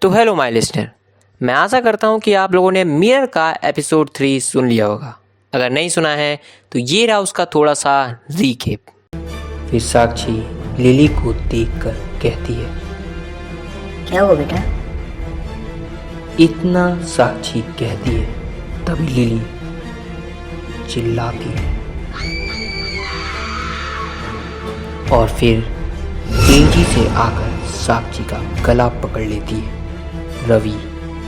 तो hello my listener, मैं आशा करता हूँ कि आप लोगों ने मिरर का एपिसोड 3 सुन लिया होगा। अगर नहीं सुना है तो ये रहा उसका थोड़ा सा रीकैप। फिर साक्षी लिली को देखकर कहती है, क्या हुआ बेटा? इतना साक्षी कहती है तभी लिली चिल्लाती है और फिर तेजी से आकर साक्षी का गला पकड़ लेती है। रवि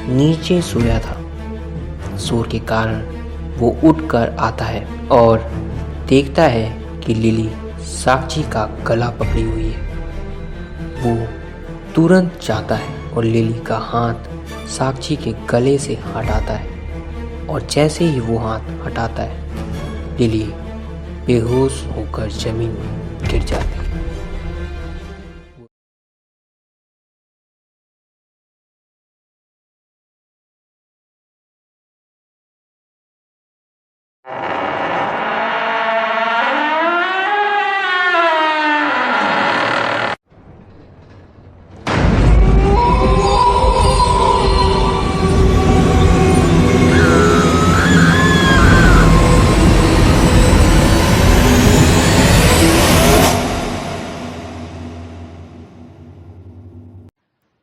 नीचे सोया था। शोर के कारण वो उठकर आता है और देखता है कि लिली साक्षी का गला पकड़ी हुई है। वो तुरंत जाता है और लिली का हाथ साक्षी के गले से हटाता है और जैसे ही वो हाथ हटाता है लिली बेहोश होकर जमीन में गिर जाती है।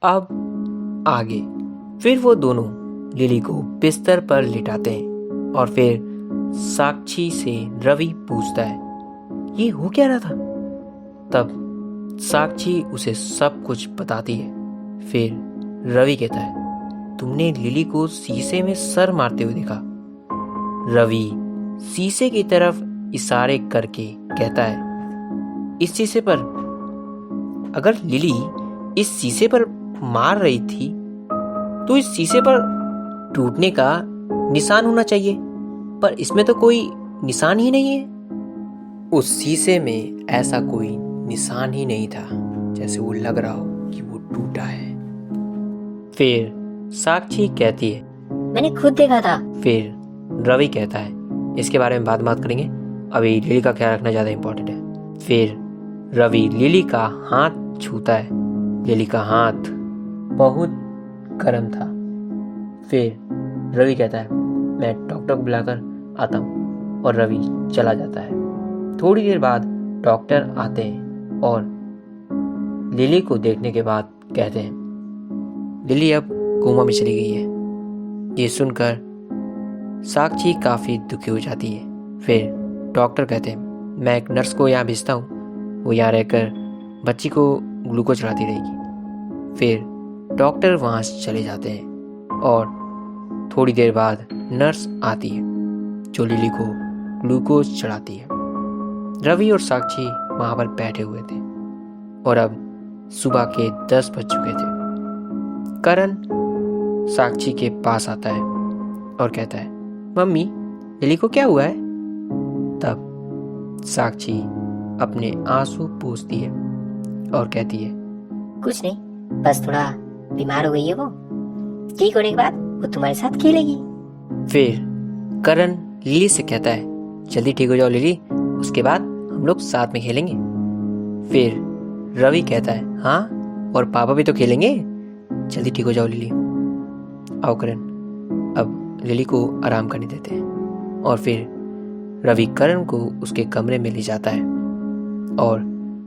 अब आगे फिर वो दोनों लिली को बिस्तर पर लिटाते हैं और फिर साक्षी से रवि पूछता है, ये हो क्या रहा था? तब साक्षी उसे सब कुछ बताती है। फिर रवि कहता है, तुमने लिली को शीशे में सर मारते हुए देखा? रवि शीशे की तरफ इशारे करके कहता है, इस शीशे पर? अगर लिली इस शीशे पर मार रही थी तो इस शीशे पर टूटने का निशान होना चाहिए, पर इसमें तो कोई निशान ही नहीं है। उस शीशे में ऐसा कोई निशान ही नहीं था जैसे वो लग रहा हो कि वो टूटा है। फिर साक्षी कहती है, मैंने खुद देखा था। फिर रवि कहता है, इसके बारे में बात करेंगे, अभी लिली का ख्याल रखना ज़्यादा इम्पोर्टेंट है। फिर रवि लिली का हाथ छूता है। लिली का हाथ बहुत गर्म था। फिर रवि कहता है, मैं डॉक्टर को बुलाकर आता हूँ, और रवि चला जाता है। थोड़ी देर बाद डॉक्टर आते हैं और लिली को देखने के बाद कहते हैं, लिली अब कोमा में चली गई है। ये सुनकर साक्षी काफ़ी दुखी हो जाती है। फिर डॉक्टर कहते हैं, मैं एक नर्स को यहाँ भेजता हूँ, वो यहाँ रहकर बच्ची को ग्लूकोज चढ़ाती रहेगी। फिर डॉक्टर वहाँ से चले जाते हैं और थोड़ी देर बाद नर्स आती है जो लिली को ग्लूकोज चढ़ाती है। रवि और साक्षी वहाँ पर बैठे हुए थे और अब सुबह के 10 बज चुके थे। करण साक्षी के पास आता है और कहता है, मम्मी लिली को क्या हुआ है? तब साक्षी अपने आंसू पोंछती है और कहती है, कुछ नहीं, बस थोड़ा बीमार हो गई है। वो ठीक होने के बाद वो तुम्हारे साथ खेलेगी। फिर करण लिली से कहता है, जल्दी ठीक हो जाओ लिली, उसके बाद हम लोग साथ में खेलेंगे। फिर रवि कहता है, हाँ, और पापा भी तो खेलेंगे, जल्दी ठीक हो जाओ लिली। आओ करण, अब लिली को आराम करने देते हैं। और फिर रवि करण को उसके कमरे में ले जाता है और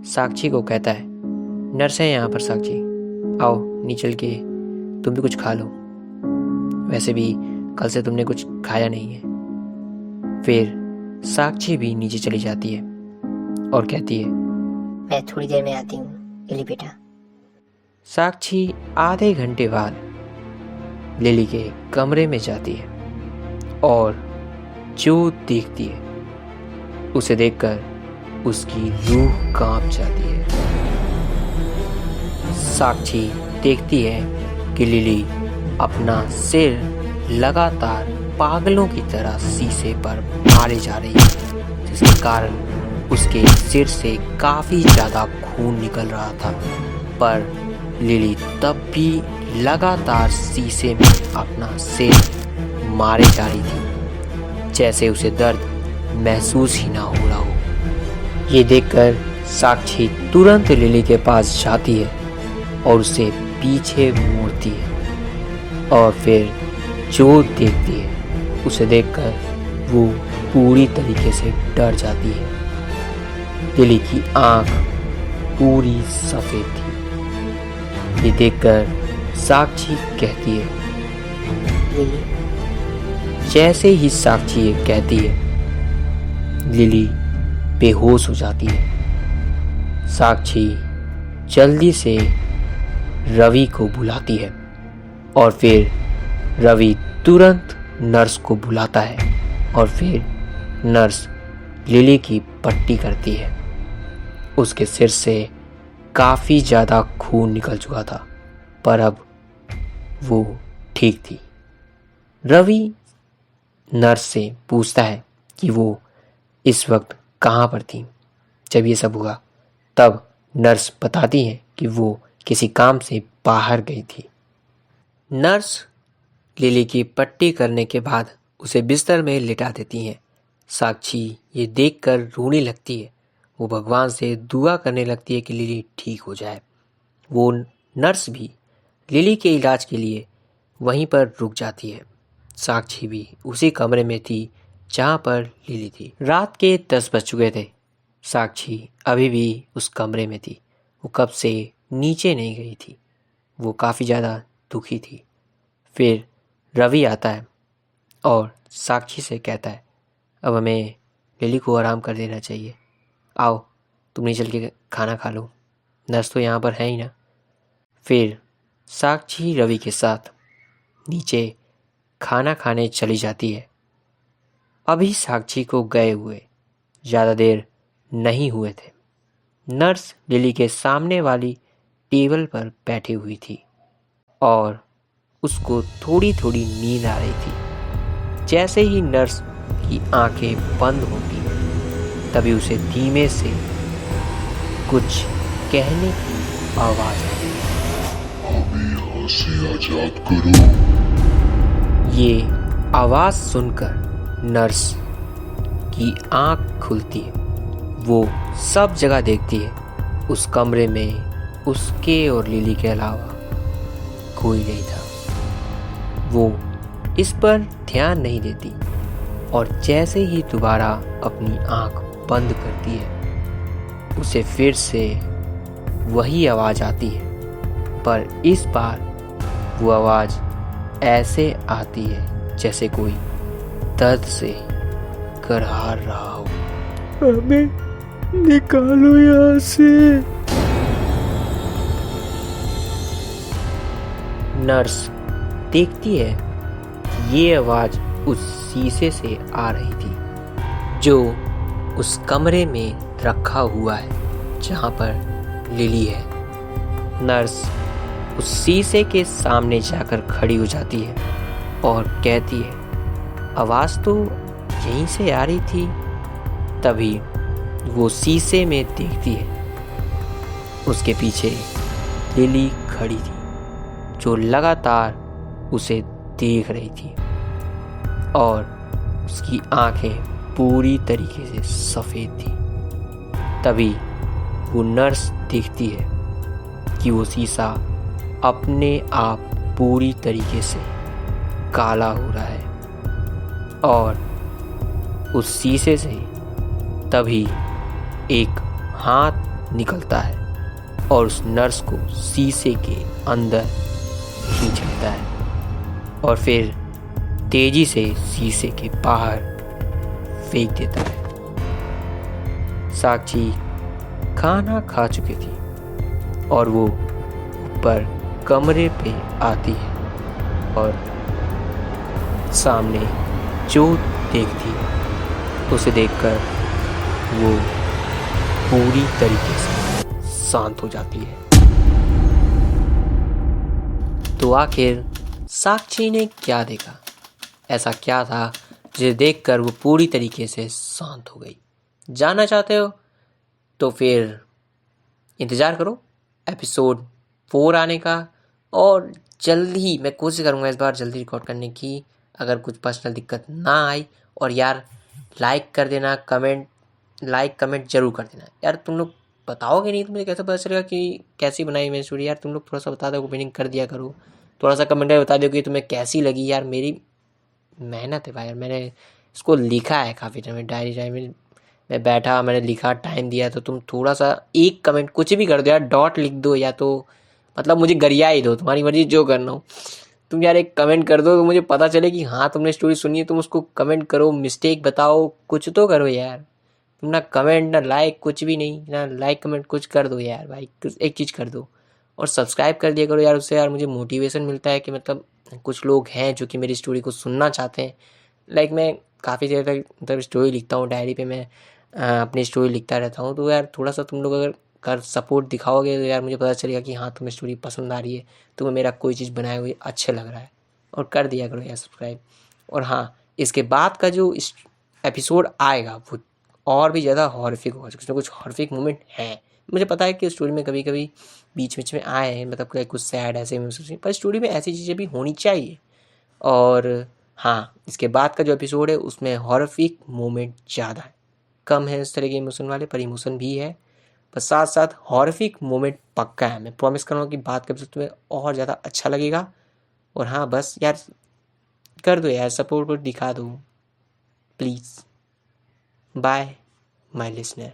साक्षी को कहता है, नर्स है यहाँ पर साक्षी, आओ नीचे चल के तुम भी कुछ खा लो, वैसे भी कल से तुमने कुछ खाया नहीं है। फिर साक्षी भी नीचे चली जाती है और कहती है, मैं थोड़ी देर में आती हूँ लिली बेटा। साक्षी आधे घंटे बाद लिली के कमरे में जाती है और जो देखती है उसे देखकर उसकी रूह कांप जाती है। साक्षी देखती है कि लिली अपना सिर लगातार पागलों की तरह शीशे पर मारे जा रही है, जिसके कारण उसके सिर से काफ़ी ज़्यादा खून निकल रहा था। पर लिली तब भी लगातार शीशे में अपना सिर मारे जा रही थी, जैसे उसे दर्द महसूस ही ना हो रहा हो। ये देखकर साक्षी तुरंत लिली के पास जाती है और उसे पीछे मोड़ती है। और फिर जो देखती है उसे देखकर वो पूरी तरीके से डर जाती है। लिली की आंख पूरी सफेद थी। ये देखकर साक्षी कहती है, लिली, जैसे ही साक्षी ये कहती है लिली बेहोश हो जाती है। साक्षी जल्दी से रवि को बुलाती है और फिर रवि तुरंत नर्स को बुलाता है और फिर नर्स लिली की पट्टी करती है। उसके सिर से काफ़ी ज़्यादा खून निकल चुका था, पर अब वो ठीक थी। रवि नर्स से पूछता है कि वो इस वक्त कहाँ पर थी जब ये सब हुआ। तब नर्स बताती है कि वो किसी काम से बाहर गई थी। नर्स लिली की पट्टी करने के बाद उसे बिस्तर में लिटा देती हैं। साक्षी ये देखकर रोने लगती है। वो भगवान से दुआ करने लगती है कि लिली ठीक हो जाए। वो नर्स भी लिली के इलाज के लिए वहीं पर रुक जाती है। साक्षी भी उसी कमरे में थी जहाँ पर लिली थी। रात के 10 बज चुके थे। साक्षी अभी भी उस कमरे में थी। वो कब से नीचे नहीं गई थी। वो काफ़ी ज़्यादा दुखी थी। फिर रवि आता है और साक्षी से कहता है, अब हमें लिली को आराम कर देना चाहिए। आओ तुम नीचे चल के खाना खा लो, नर्स तो यहाँ पर है ही ना। फिर साक्षी रवि के साथ नीचे खाना खाने चली जाती है। अभी साक्षी को गए हुए ज़्यादा देर नहीं हुए थे। नर्स लिली के सामने वाली टेबल पर बैठी हुई थी और उसको थोड़ी थोड़ी नींद आ रही थी। जैसे ही नर्स की आंखें बंद होती तभी उसे धीमे से कुछ कहने की आवाज आई। अभी यहाँ से आजाद करो। ये आवाज सुनकर नर्स की आंख खुलती है। वो सब जगह देखती है। उस कमरे में उसके और लिली के अलावा कोई नहीं था। वो इस पर ध्यान नहीं देती और जैसे ही दोबारा अपनी आंख बंद करती है उसे फिर से वही आवाज़ आती है, पर इस बार वो आवाज़ ऐसे आती है जैसे कोई दर्द से करहार रहा हो। हमें निकालो यहाँ से। नर्स देखती है कि ये आवाज़ उस शीशे से आ रही थी जो उस कमरे में रखा हुआ है जहाँ पर लिली है। नर्स उस शीशे के सामने जाकर खड़ी हो जाती है और कहती है, आवाज़ तो यहीं से आ रही थी। तभी वो शीशे में देखती है उसके पीछे लिली खड़ी थी जो लगातार उसे देख रही थी और उसकी आंखें पूरी तरीके से सफ़ेद थी। तभी वो नर्स देखती है कि वो शीशा अपने आप पूरी तरीके से काला हो रहा है और उस शीशे से तभी एक हाथ निकलता है और उस नर्स को शीशे के अंदर खींच लेता है और फिर तेजी से शीशे के बाहर फेंक देता है। साक्षी खाना खा चुकी थी और वो ऊपर कमरे पे आती है और सामने जो देखती है उसे देखकर वो पूरी तरीके से शांत हो जाती है। तो आखिर साक्षी ने क्या देखा? ऐसा क्या था जिसे देखकर वो पूरी तरीके से शांत हो गई? जानना चाहते हो तो फिर इंतज़ार करो एपिसोड 4 आने का, और जल्दी ही मैं कोशिश करूँगा इस बार जल्दी रिकॉर्ड करने की, अगर कुछ पर्सनल दिक्कत ना आई। और यार लाइक कर देना, कमेंट जरूर कर देना यार। तुम लोग बताओगे नहीं तो मुझे कैसे पता चलेगा कि कैसी बनाई मैंने स्टोरी? यार तुम लोग थोड़ा सा बता दो, ओपनिंग कर दिया करो। थोड़ा सा कमेंट में बता दो कि तुम्हें कैसी लगी यार। मेरी मेहनत है भाई यार, मैंने इसको लिखा है काफ़ी टाइम में, डायरी में मैं बैठा, मैंने लिखा, टाइम दिया। तो तुम थोड़ा सा एक कमेंट कुछ भी कर दो यार, डॉट लिख दो या तो मतलब मुझे गरिया ही दो, तुम्हारी मर्जी जो करना हो। तुम यार एक कमेंट कर दो तो मुझे पता चले कि हाँ तुमने स्टोरी सुनी है। तुम उसको कमेंट करो, मिस्टेक बताओ, कुछ तो करो यार। तुम ना कमेंट ना लाइक, कुछ भी नहीं, ना लाइक कमेंट, कुछ कर दो यार भाई, एक चीज़ कर दो। और सब्सक्राइब कर दिया करो यार, उससे यार मुझे मोटिवेशन मिलता है कि मतलब कुछ लोग हैं जो कि मेरी स्टोरी को सुनना चाहते हैं। लाइक मैं काफ़ी देर तक मतलब स्टोरी लिखता हूँ, डायरी पे मैं अपनी स्टोरी लिखता रहता हूँ। तो यार थोड़ा सा तुम लोग अगर कर सपोर्ट दिखाओगे तो यार मुझे पता चलेगा कि हाँ तुम्हें स्टोरी पसंद आ रही है, तुम्हें मेरा कोई चीज़ बनाए हुए अच्छा लग रहा है। और कर दिया करो यार सब्सक्राइब। और हाँ, इसके बाद का जो एपिसोड आएगा वो और भी ज़्यादा हॉरिफिक होगा, उसमें कुछ हॉरिफिक मोमेंट है। मुझे पता है कि स्टोरी में कभी कभी बीच में आए हैं, मतलब कुछ सैड ऐसे में, पर स्टोरी में ऐसी चीज़ें भी होनी चाहिए। और हाँ, इसके बाद का जो एपिसोड है उसमें हॉरिफिक मोमेंट ज़्यादा है, कम है इस तरह के इमोशन वाले, पर इमोशन भी है। पर साथ साथ हॉरिफिक मोमेंट पक्का है। मैं प्रॉमिस कर रहा हूँ कि बात कर तुम्हें और ज़्यादा अच्छा लगेगा। और हाँ बस यार कर दो यार, सपोर्ट को दिखा दो प्लीज़। Bye my listener.